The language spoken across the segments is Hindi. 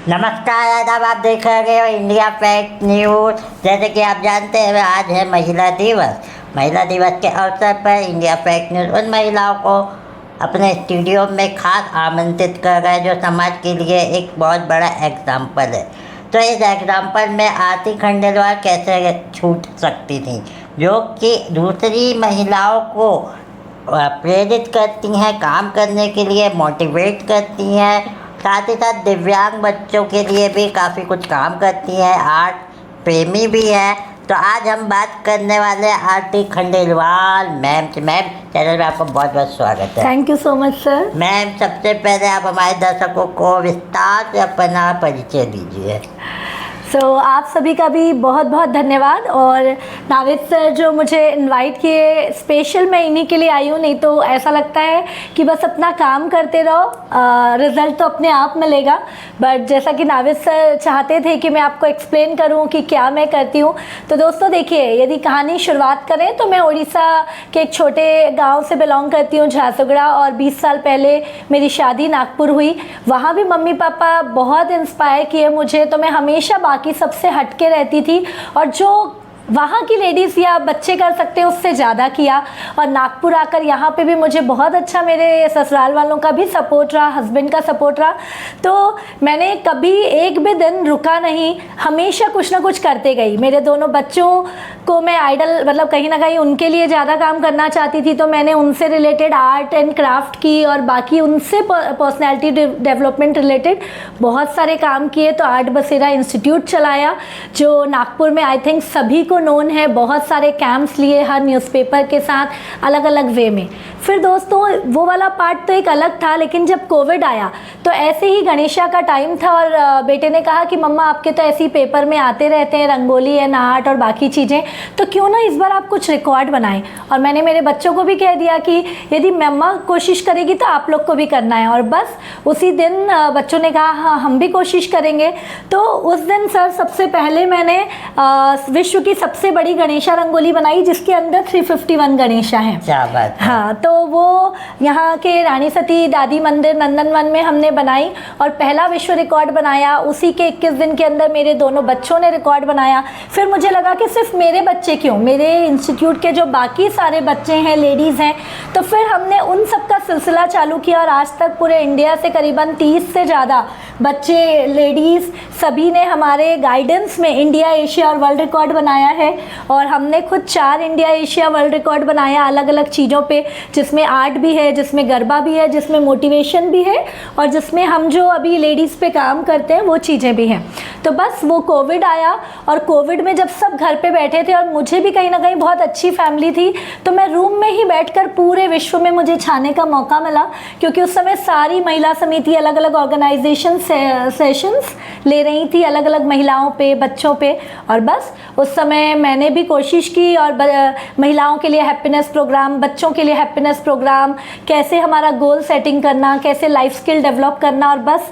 नमस्कार आदाब, आप देख रहे हो इंडिया फैक्ट न्यूज़। जैसे कि आप जानते हैं आज है महिला दिवस। महिला दिवस के अवसर पर इंडिया फैक्ट न्यूज़ उन महिलाओं को अपने स्टूडियो में खास आमंत्रित कर रहा है जो समाज के लिए एक बहुत बड़ा एग्जाम्पल है। तो इस एग्जाम्पल में आरती खंडेलवाल कैसे छूट सकती थी, जो कि दूसरी महिलाओं को प्रेरित करती हैं, काम करने के लिए मोटिवेट करती हैं, साथ ही साथ दिव्यांग बच्चों के लिए भी काफ़ी कुछ काम करती है, आर्ट प्रेमी भी है। तो आज हम बात करने वाले हैं आरती खंडेलवाल मैम से। मैम, चैनल में आपका बहुत बहुत स्वागत है। Thank you so much sir. Ma'am, सबसे पहले आप हमारे दर्शकों को विस्तार से अपना परिचय दीजिए। आप सभी का भी बहुत बहुत धन्यवाद। और नाविद सर जो मुझे इनवाइट किए, स्पेशल मैं इन्हीं के लिए आई हूँ। नहीं तो ऐसा लगता है कि बस अपना काम करते रहो, रिज़ल्ट तो अपने आप मिलेगा। बट जैसा कि नाविद सर चाहते थे कि मैं आपको एक्सप्लेन करूँ कि क्या मैं करती हूँ, तो दोस्तों देखिए, यदि कहानी शुरुआत करें तो मैं उड़ीसा के एक छोटे गाँव से बिलोंग करती हूँ, झारसुगड़ा। और 20 साल पहले मेरी शादी नागपुर हुई। वहाँ भी मम्मी पापा बहुत इंस्पायर किए मुझे, तो मैं हमेशा बाकी सबसे हटके रहती थी और जो वहाँ की लेडीज़ या बच्चे कर सकते हैं उससे ज़्यादा किया। और नागपुर आकर यहाँ पे भी मुझे बहुत अच्छा मेरे ससुराल वालों का भी सपोर्ट रहा, हस्बैंड का सपोर्ट रहा। तो मैंने कभी एक भी दिन रुका नहीं, हमेशा कुछ ना कुछ करते गई। मेरे दोनों बच्चों को मैं आइडल, मतलब कहीं ना कहीं उनके लिए ज़्यादा काम करना चाहती थी, तो मैंने उनसे रिलेटेड आर्ट एंड क्राफ्ट की और बाकी उनसे पर्सनैलिटी डेवलपमेंट रिलेटेड बहुत सारे काम किए। तो आर्ट बसेरा इंस्टीट्यूट चलाया जो नागपुर में आई थिंक सभी को नोन है। बहुत सारे कैंप्स लिए हर न्यूज़पेपर के साथ अलग अलग वे में। फिर दोस्तों वो वाला पार्ट तो एक अलग था, लेकिन जब कोविड आया तो ऐसे ही गणेशा का टाइम था और बेटे ने कहा कि मम्मा आपके तो ऐसे ही पेपर में आते रहते हैं, रंगोली एंड आर्ट और बाकी चीज़ें, तो क्यों ना इस बार आप कुछ रिकॉर्ड बनाएं। और मैंने मेरे बच्चों को भी कह दिया कि यदि मम्मा कोशिश करेगी तो आप लोग को भी करना है। और बस उसी दिन बच्चों ने कहा हाँ हम भी कोशिश करेंगे। तो उस दिन सर सबसे पहले मैंने विश्व की सबसे बड़ी गणेशा रंगोली बनाई जिसके अंदर 351 गणेशा हैं। क्या बात है। हाँ, तो वो यहाँ के रानी सती दादी मंदिर नंदनवन में हमने बनाई और पहला विश्व रिकॉर्ड बनाया। उसी के 21 दिन के अंदर मेरे दोनों बच्चों ने रिकॉर्ड बनाया। फिर मुझे लगा कि सिर्फ मेरे बच्चे क्यों, मेरे इंस्टीट्यूट के जो बाकी सारे बच्चे हैं, लेडीज़ हैं, तो फिर हमने उन सब का सिलसिला चालू किया। और आज तक पूरे इंडिया से करीबन 30 से ज़्यादा बच्चे, लेडीज़, सभी ने हमारे गाइडेंस में इंडिया, एशिया और वर्ल्ड रिकॉर्ड बनाया है। और हमने खुद 4 इंडिया, एशिया, वर्ल्ड रिकॉर्ड बनाया अलग अलग चीज़ों पे, जिसमें आर्ट भी है, जिसमें गरबा भी है, जिसमें मोटिवेशन भी है और जिसमें हम जो अभी लेडीज़ पे काम करते हैं वो चीज़ें भी हैं। तो बस वो कोविड आया और कोविड में जब सब घर पे बैठे थे और मुझे भी कहीं ना कहीं बहुत अच्छी फैमिली थी, तो मैं रूम में ही बैठकर पूरे विश्व में मुझे छाने का मौका मिला। क्योंकि उस समय सारी महिला समिति, अलग अलग ऑर्गेनाइजेशन सेशंस ले रही थी अलग अलग महिलाओं पे, बच्चों पे। और बस उस समय मैंने भी कोशिश की और महिलाओं के लिए हैप्पीनेस प्रोग्राम, बच्चों के लिए हैप्पीनेस प्रोग्राम, कैसे हमारा गोल सेटिंग करना, कैसे लाइफ स्किल डेवलप करना। और बस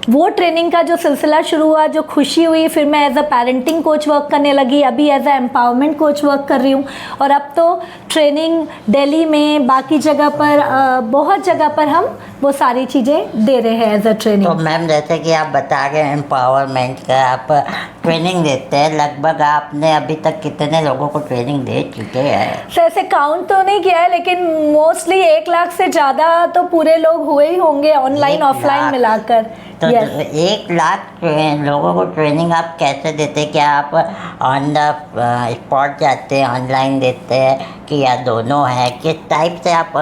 वो ट्रेनिंग का जो सिलसिला शुरू हुआ, जो खुशी हुई, फिर मैं as a parenting coach work करने लगी, अभी as a empowerment coach work कर रही हूँ। और अब तो ट्रेनिंग दिल्ली में, बाकी जगह पर, बहुत जगह पर हम वो सारी चीज़ें दे रहे हैं एज अ ट्रेनिंग। तो मैम, जैसे कि आप बता रहे हैं एम्पावरमेंट का आप ट्रेनिंग देते हैं, लगभग आपने अभी तक कितने लोगों को ट्रेनिंग दे चुके हैं? सर ऐसे काउंट तो नहीं किया है, लेकिन मोस्टली 1 लाख से ज़्यादा तो पूरे लोग हुए ही होंगे, ऑनलाइन ऑफलाइन मिलाकर। तो 1 लाख लोगों को ट्रेनिंग आप कैसे देते हैं? क्या आप ऑन द स्पॉट जाते हैं, ऑनलाइन देते हैं, कि या दोनों है? किस टाइप से आप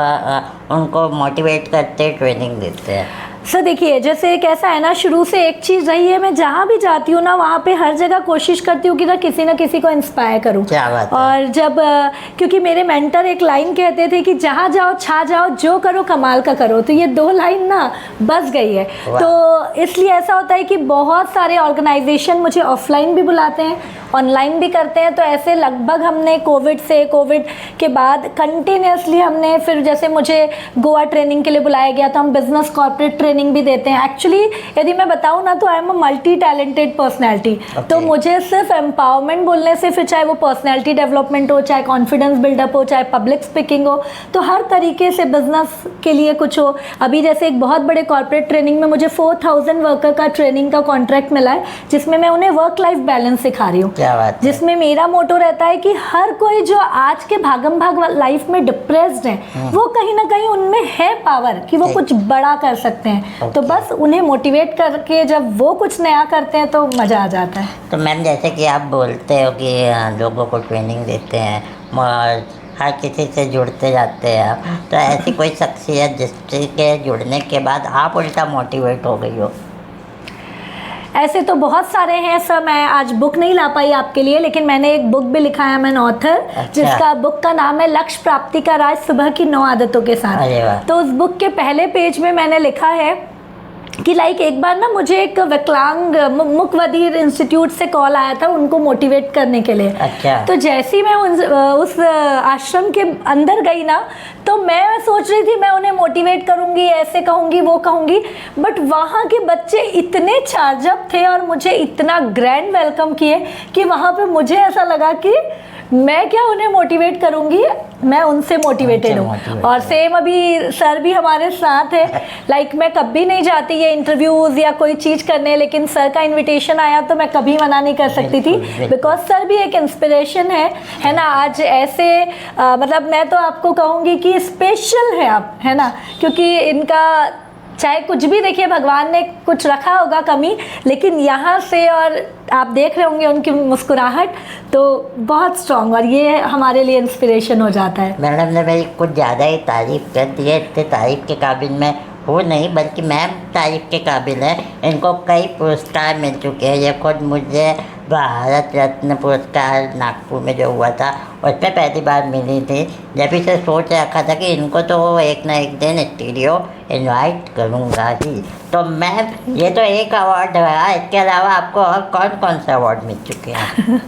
उनको मोटिवेट करते, ट्रेनिंग देते हैं? सर देखिए, जैसे कैसा है ना, शुरू से एक चीज़ रही है, मैं जहाँ भी जाती हूँ ना वहाँ पे हर जगह कोशिश करती हूँ कि ना किसी को इंस्पायर करूँ। क्या बात है। और जब क्योंकि मेरे मेंटर एक लाइन कहते थे कि जहाँ जाओ छा जाओ, जो करो कमाल का करो, तो ये 2 लाइन ना बस गई है। तो इसलिए ऐसा होता है कि बहुत सारे ऑर्गेनाइजेशन मुझे ऑफलाइन भी बुलाते हैं ऑनलाइन भी करते हैं। तो ऐसे लगभग हमने कोविड के बाद कंटिन्यूसली हमने, फिर जैसे मुझे गोवा ट्रेनिंग के लिए बुलाया गया तो हम बिजनेस कॉर्पोरेट ट्रेनिंग भी देते हैं। एक्चुअली यदि मैं बताऊँ ना तो I am a multi talented personality. तो मुझे सिर्फ एम्पावरमेंट बोलने से, फिर चाहे वो पर्सनैलिटी डेवलपमेंट हो, चाहे कॉन्फिडेंस बिल्डअप हो, चाहे पब्लिक स्पीकिंग हो, तो हर तरीके से बिजनेस के लिए कुछ हो। अभी जैसे एक बहुत बड़े कॉर्पोरेट ट्रेनिंग में मुझे 4000 वर्कर का ट्रेनिंग का कॉन्ट्रैक्ट मिला है, जिसमें मैं उन्हें वर्क लाइफ बैलेंस सिखा रही हूँ। जिसमें मेरा मोटो रहता है कि हर कोई जो आज के भागम भाग लाइफ में डिप्रेस्ड है, वो कहीं ना कहीं उनमें है पावर कि वो कुछ बड़ा कर सकते हैं। तो बस उन्हें मोटिवेट करके जब वो कुछ नया करते हैं तो मज़ा आ जाता है। तो मैम जैसे कि आप बोलते हो कि लोगों को ट्रेनिंग देते हैं और हर किसी से जुड़ते जाते हैं आप, तो ऐसी कोई शख्सियत जिसके जुड़ने के बाद आप उल्टा मोटिवेट हो गई हो? ऐसे तो बहुत सारे हैं सर, मैं आज बुक नहीं ला पाई आपके लिए, लेकिन मैंने एक बुक भी लिखा है, मैं ऑथर। अच्छा। जिसका बुक का नाम है लक्ष्य प्राप्ति का राज, सुबह की 9 आदतों के साथ। तो उस बुक के पहले पेज में मैंने लिखा है कि एक बार ना मुझे एक विकलांग मुकबधिर इंस्टीट्यूट से कॉल आया था उनको मोटिवेट करने के लिए। अच्छा। तो जैसे ही मैं उस आश्रम के अंदर गई ना, तो मैं सोच रही थी मैं उन्हें मोटिवेट करूंगी, ऐसे कहूंगी, वो कहूंगी, बट वहाँ के बच्चे इतने चार्जअप थे और मुझे इतना ग्रैंड वेलकम किए कि वहाँ पे मुझे ऐसा लगा कि मैं क्या उन्हें मोटिवेट करूंगी, मैं उनसे मोटिवेटेड हूँ। और सेम अभी सर भी हमारे साथ है। मैं कभी नहीं जाती ये इंटरव्यूज़ या कोई चीज़ करने, लेकिन सर का इनविटेशन आया तो मैं कभी मना नहीं कर सकती थी, बिकॉज सर भी एक इंस्पिरेशन है ना। आज ऐसे मतलब मैं तो आपको कहूँगी कि स्पेशल है आप, है ना, क्योंकि इनका चाहे कुछ भी, देखिए भगवान ने कुछ रखा होगा कमी, लेकिन यहाँ से और आप देख रहे होंगे उनकी मुस्कुराहट तो बहुत स्ट्रॉन्ग, और ये हमारे लिए इंस्पिरेशन हो जाता है। मैडम ने मेरी कुछ ज़्यादा ही तारीफ़ कर दी है, इतने तारीफ़ के काबिल मैं हूँ नहीं, बल्कि मैम तारीफ़ के काबिल है। इनको कई पुरस्कार मिल चुके हैं। ये खुद मुझे भारत रत्न पुरस्कार नागपुर में जो हुआ था उसमें पहली बार मिली थी। जब इसे सोच रखा था कि इनको तो एक ना एक दिन स्टूडियो इनवाइट करूँगा ही। तो मैम ये तो एक अवार्ड रहा, इसके अलावा आपको और कौन कौन से अवार्ड मिल चुके हैं?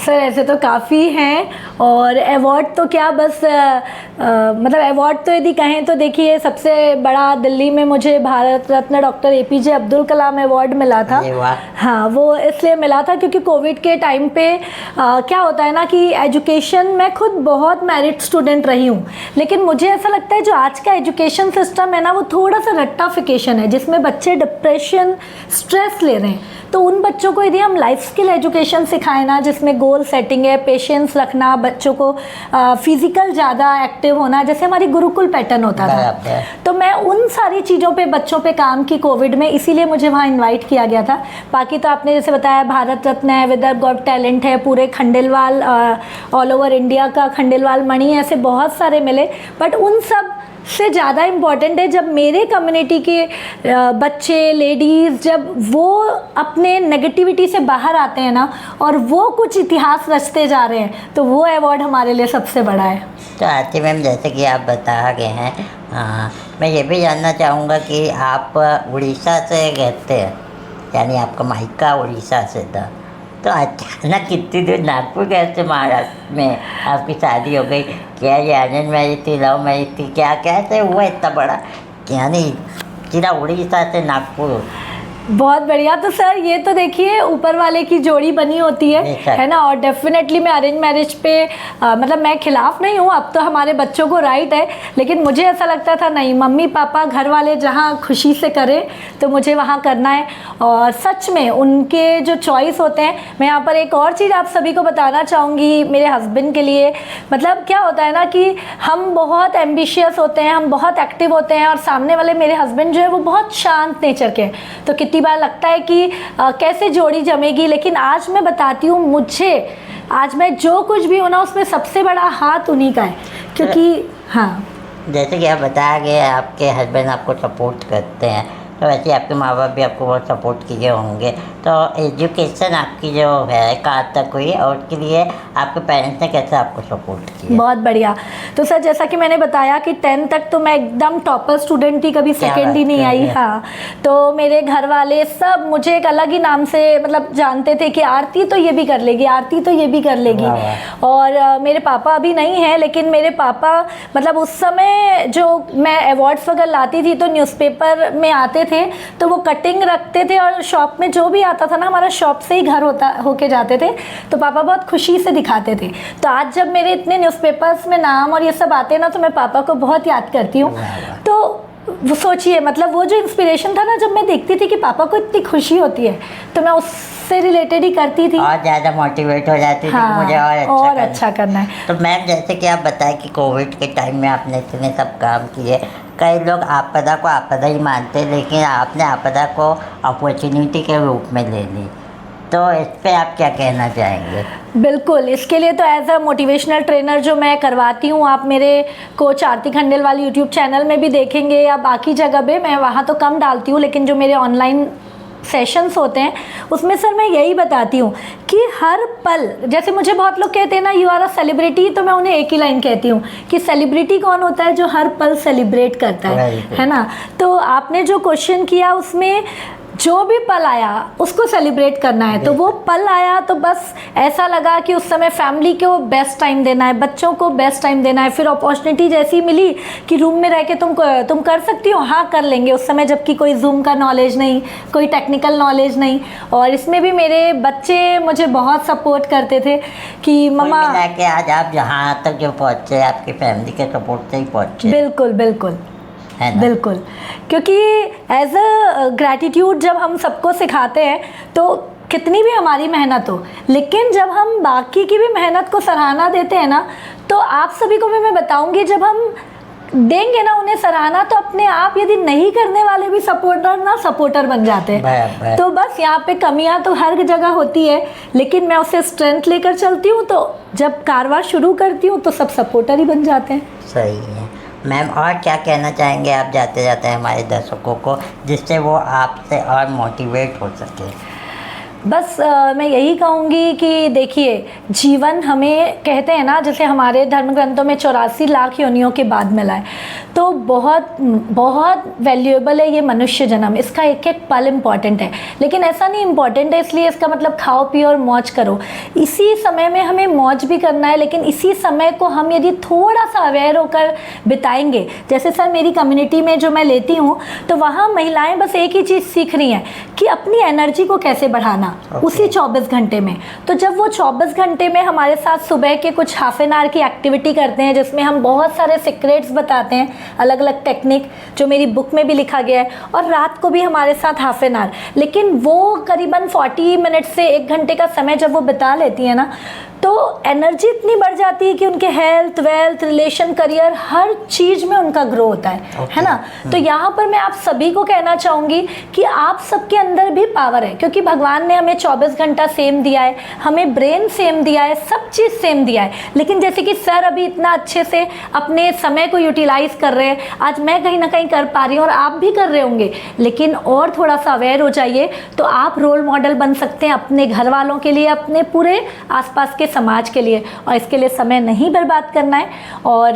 सर ऐसे तो काफ़ी हैं, और अवार्ड तो क्या बस मतलब अवार्ड तो यदि कहें तो देखिए सबसे बड़ा दिल्ली में मुझे Bharat Ratna doctor APJ Abdul Kalam award मिला था। हाँ, वो इसलिए मिला था क्योंकि कोविड के टाइम पे क्या होता है ना कि एजुकेशन, मैं खुद बहुत मेरिट स्टूडेंट रही हूँ, लेकिन मुझे ऐसा लगता है जो आज का एजुकेशन सिस्टम है ना, वो थोड़ा सा रट्टाफिकेशन है, जिसमें बच्चे डिप्रेशन, स्ट्रेस ले रहे हैं। तो उन बच्चों को यदि हम लाइफ स्किल एजुकेशन सिखाएं ना, जिसमें गोल सेटिंग है, पेशेंस रखना, बच्चों को फिजिकल ज़्यादा एक्टिव होना, जैसे हमारी गुरुकुल पैटर्न होता था, तो मैं उन सारी चीज़ों पे बच्चों पे काम की कोविड में, इसीलिए मुझे वहाँ इनवाइट किया गया था। बाकी तो आपने जैसे बताया भारत रत्न है, विदर्भ गॉट टैलेंट है, पूरे खंडेलवाल ऑल ओवर इंडिया का खंडेलवाल मणि, ऐसे बहुत सारे मिले। बट उन सब से ज़्यादा इम्पॉर्टेंट है जब मेरे कम्युनिटी के बच्चे, लेडीज़, जब वो अपने नेगेटिविटी से बाहर आते हैं ना और वो कुछ इतिहास रचते जा रहे हैं, तो वो अवार्ड हमारे लिए सबसे बड़ा है। तो आरती मैम जैसे कि आप बता गए हैं, मैं ये भी जानना चाहूँगा कि आप उड़ीसा से रहते हैं, यानी आपका मायका उड़ीसा से था, तो अचानक कितनी दूर नागपुर कैसे महाराष्ट्र में आपकी शादी हो गई? क्या ये अरेंज मैरिज थी, लव मैरिज थी, क्या कैसे हुआ इतना बड़ा, यानी सीधा उड़ीसा से नागपुर? बहुत बढ़िया। तो सर ये तो देखिए ऊपर वाले की जोड़ी बनी होती है ना, और डेफिनेटली मैं अरेंज मैरिज पे मतलब मैं खिलाफ नहीं हूँ, अब तो हमारे बच्चों को राइट है, लेकिन मुझे ऐसा लगता था नहीं, मम्मी पापा घर वाले जहाँ खुशी से करें तो मुझे वहाँ करना है। और सच में उनके जो चॉइस होते हैं, मैं यहाँ पर एक और चीज़ आप सभी को बताना चाहूँगी मेरे हस्बैंड के लिए। मतलब क्या होता है ना कि हम बहुत एम्बिशियस होते हैं, हम बहुत एक्टिव होते हैं, और सामने वाले मेरे हस्बैंड जो है वो बहुत शांत नेचर के हैं, तो कितनी बार लगता है कि कैसे जोड़ी जमेगी। लेकिन आज मैं बताती हूँ, मुझे आज मैं जो कुछ भी हूँ ना, उसमें सबसे बड़ा हाथ उन्हीं का है, क्योंकि हाँ, जैसे कि आप बताया गया आपके हस्बैंड आपको सपोर्ट करते हैं, तो वैसे आपके माँ बाप भी आपको बहुत सपोर्ट किए होंगे। तो एजुकेशन आपकी जो है कहाँ तक हुई और उसके लिए आपके पेरेंट्स ने कैसे आपको सपोर्ट किया? बहुत बढ़िया। तो सर जैसा कि मैंने बताया कि 10th तक तो मैं एकदम टॉपर स्टूडेंट थी, कभी क्या सेकंड ही बात नहीं कर आई। रहे हैं। हाँ, तो मेरे घर वाले सब मुझे एक अलग ही नाम से मतलब जानते थे कि आरती तो ये भी कर लेगी, आरती तो ये भी कर लेगी। वाह वाह। और मेरे पापा अभी नहीं हैं, लेकिन मेरे पापा मतलब उस समय जो मैं अवार्ड्स वगैरह लाती थी तो न्यूज़पेपर में आते थे, तो वो कटिंग रखते थे और शॉप में जो भी आता था ना, हमारा शॉप से ही घर होके जाते थे, तो पापा बहुत खुशी से दिखाते थे। तो आज जब मेरे इतने न्यूज़पेपर्स में नाम और ये सब आते हैं ना, तो मैं पापा को बहुत याद करती हूँ। तो वो सोचिए, मतलब वो जो इंस्पिरेशन था ना, जब मैं देखती थी कि पापा को इतनी खुशी होती है, तो मैं उससे रिलेटेड ही करती थी और ज़्यादा मोटिवेट हो जाती थी हाँ, कि मुझे और अच्छा करना है। तो मैम जैसे कि आप बताएं कि कोविड के टाइम में आपने इतने सब काम किए, कई लोग आपदा को आपदा ही मानते हैं, लेकिन आपने आपदा को अपॉर्चुनिटी के रूप में ले ली, तो इस पे आप क्या कहना चाहेंगे? बिल्कुल, इसके लिए तो एज अ मोटिवेशनल ट्रेनर जो मैं करवाती हूँ, आप मेरे कोच आरती खंडेलवाल यूट्यूब चैनल में भी देखेंगे या बाकी जगह पे, मैं वहाँ तो कम डालती हूँ, लेकिन जो मेरे ऑनलाइन सेशंस होते हैं उसमें सर मैं यही बताती हूँ कि हर पल, जैसे मुझे बहुत लोग कहते हैं ना यू आर अ सेलिब्रिटी, तो मैं उन्हें एक ही लाइन कहती हूँ कि सेलिब्रिटी कौन होता है? जो हर पल सेलिब्रेट करता है ना। तो आपने जो क्वेश्चन किया उसमें जो भी पल आया उसको सेलिब्रेट करना है। तो वो पल आया तो बस ऐसा लगा कि उस समय फैमिली को बेस्ट टाइम देना है, बच्चों को बेस्ट टाइम देना है। फिर अपॉर्चुनिटी जैसी मिली कि रूम में रह के तुम कर सकती हो, हाँ कर लेंगे। उस समय जबकि कोई जूम का नॉलेज नहीं, कोई टेक्निकल नॉलेज नहीं, और इसमें भी मेरे बच्चे मुझे बहुत सपोर्ट करते थे कि मम्मा कि आज आप जहाँ तक जो पहुँचे आपकी फैमिली के सपोर्ट से ही पहुँचे। बिल्कुल बिल्कुल है ना? बिल्कुल, क्योंकि एज अ ग्रैटिट्यूड जब हम सबको सिखाते हैं तो कितनी भी हमारी मेहनत हो, लेकिन जब हम बाकी की भी मेहनत को सराहना देते हैं ना, तो आप सभी को भी मैं बताऊंगी, जब हम देंगे ना उन्हें सराहना, तो अपने आप यदि नहीं करने वाले भी सपोर्टर बन जाते हैं। तो बस यहाँ पे कमियाँ तो हर जगह होती है, लेकिन मैं उससे स्ट्रेंथ लेकर चलती हूँ, तो जब कारवां शुरू करती हूँ तो सब सपोर्टर ही बन जाते हैं। सही है मैम। और क्या कहना चाहेंगे आप जाते जाते हमारे दर्शकों को, जिससे वो आपसे और मोटिवेट हो सके? बस मैं यही कहूँगी कि देखिए, जीवन हमें कहते हैं ना, जैसे हमारे धर्म ग्रंथों में 84 लाख योनियों के बाद मिला है, तो बहुत बहुत वैल्यूएबल है ये मनुष्य जन्म। इसका एक एक पल इम्पॉर्टेंट है, लेकिन ऐसा नहीं इम्पॉर्टेंट है इसलिए इसका मतलब खाओ पियो और मौज करो। इसी समय में हमें मौज भी करना है, लेकिन इसी समय को हम यदि थोड़ा सा अवेयर होकर बिताएंगे, जैसे सर मेरी कम्युनिटी में जो मैं लेती हूँ, तो वहाँ महिलाएं बस एक ही चीज़ सीख रही हैं कि अपनी एनर्जी को कैसे बढ़ाना उसी 24 घंटे में। तो जब वो 24 घंटे में हमारे साथ सुबह के कुछ हाफ एन आवर की एक्टिविटी करते हैं, जिसमें हम बहुत सारे सीक्रेट्स बताते हैं, अलग अलग टेक्निक जो मेरी बुक में भी लिखा गया है, और रात को भी हमारे साथ हाफ एन आवर, लेकिन वो करीबन 40 मिनट से 1 घंटे का समय जब वो बिता लेती है ना, तो एनर्जी इतनी बढ़ जाती है कि उनके हेल्थ, वेल्थ, रिलेशन, करियर, हर चीज़ में उनका ग्रो होता है ना। तो यहाँ पर मैं आप सभी को कहना चाहूँगी कि आप सबके अंदर भी पावर है, क्योंकि भगवान ने हमें 24 घंटा सेम दिया है, हमें ब्रेन सेम दिया है, सब चीज़ सेम दिया है। लेकिन जैसे कि सर अभी इतना अच्छे से अपने समय को यूटिलाइज कर रहे हैं, आज मैं कहीं ना कहीं कर पा रही हूँ और आप भी कर रहे होंगे, लेकिन और थोड़ा सा अवेयर हो जाइए तो आप रोल मॉडल बन सकते हैं अपने घर वालों के लिए, अपने पूरे आसपास के समाज के लिए, और इसके लिए समय नहीं बर्बाद करना है। और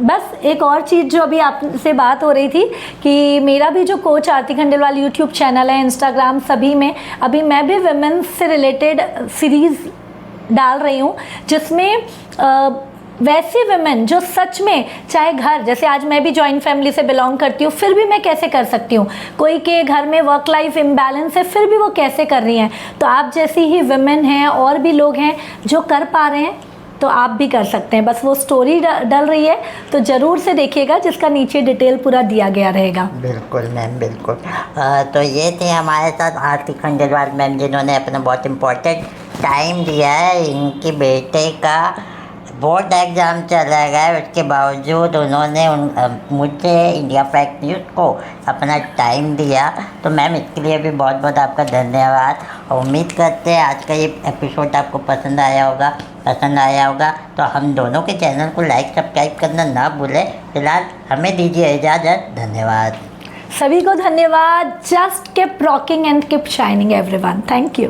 बस एक और चीज़ जो अभी आपसे बात हो रही थी कि मेरा भी जो कोच आरती खंडेलवाल यूट्यूब चैनल है, इंस्टाग्राम, सभी में अभी मैं भी वुमेन्स से रिलेटेड सीरीज़ डाल रही हूँ, जिसमें वैसे वुमेन जो सच में, चाहे घर, जैसे आज मैं भी जॉइंट फैमिली से बिलोंग करती हूँ, फिर भी मैं कैसे कर सकती हूँ, कोई के घर में वर्क लाइफ इम्बैलेंस है, फिर भी वो कैसे कर रही हैं, तो आप जैसी ही वुमेन हैं और भी लोग हैं जो कर पा रहे हैं, तो आप भी कर सकते हैं। बस वो स्टोरी डल रही है तो ज़रूर से देखिएगा, जिसका नीचे डिटेल पूरा दिया गया रहेगा। बिल्कुल मैम, बिल्कुल। तो ये थे हमारे साथ आरती खंडेलवाल मैम, जिन्होंने अपना बहुत इम्पोर्टेंट टाइम दिया है। इनके बेटे का बोर्ड एग्ज़ाम चला गया है, उसके बावजूद उन्होंने मुझे इंडिया फैक्ट न्यूज़ को अपना टाइम दिया, तो मैम इसके लिए भी बहुत बहुत आपका धन्यवाद। और उम्मीद करते हैं आज का ये एपिसोड आपको पसंद आया होगा। तो हम दोनों के चैनल को लाइक सब्सक्राइब करना ना भूलें। फिलहाल हमें दीजिए इजाज़त। धन्यवाद। सभी को धन्यवाद। Just keep rocking and keep shining everyone. Thank you.